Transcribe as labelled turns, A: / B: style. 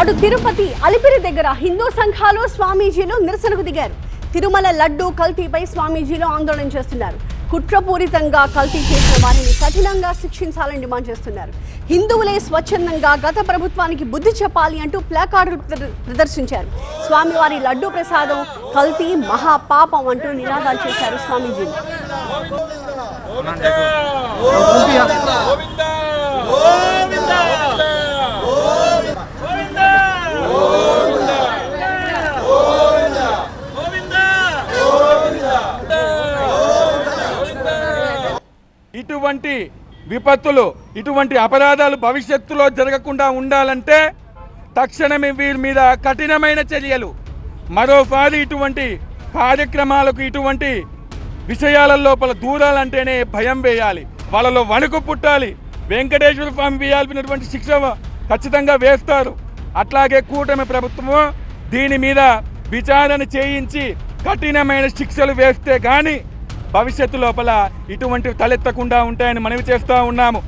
A: అటు తిరుపతి అలిపిరి దగ్గర హిందూ సంఘాలు స్వామీజీలు నిరసనకు దిగారు. తిరుమల లడ్డు కల్తీపై స్వామీజీలు ఆందోళన చేస్తున్నారు. కుట్రపూరితంగా కల్తీ చేసిన వారిని కఠినంగా శిక్షించాలని డిమాండ్ చేస్తున్నారు. హిందువులే స్వచ్ఛందంగా గత ప్రభుత్వానికి బుద్ధి చెప్పాలి అంటూ ప్లాకార్డులు ప్రదర్శించారు. స్వామివారి లడ్డు ప్రసాదం కల్తీ మహాపాపం అంటూ నినాదాలు చేశారు స్వామీజీలు.
B: ఇటువంటి విపత్తులు, ఇటువంటి అపరాధాలు భవిష్యత్తులో జరగకుండా ఉండాలంటే తక్షణమే వీరి మీద కఠినమైన చర్యలు. మరోసారి ఇటువంటి కార్యక్రమాలకు, ఇటువంటి విషయాల లోపల దూరాలంటేనే భయం వేయాలి, వాళ్ళలో వణుకు పుట్టాలి. వెంకటేశ్వర స్వామి వేయాల్సినటువంటి శిక్ష ఖచ్చితంగా వేస్తారు. అట్లాగే కూటమి ప్రభుత్వము దీని మీద విచారణ చేయించి కఠినమైన శిక్షలు వేస్తే కానీ భవిష్యత్తు లోపల ఇటువంటివి తలెత్తకుండా ఉంటాయని మనవి చేస్తూ ఉన్నాము.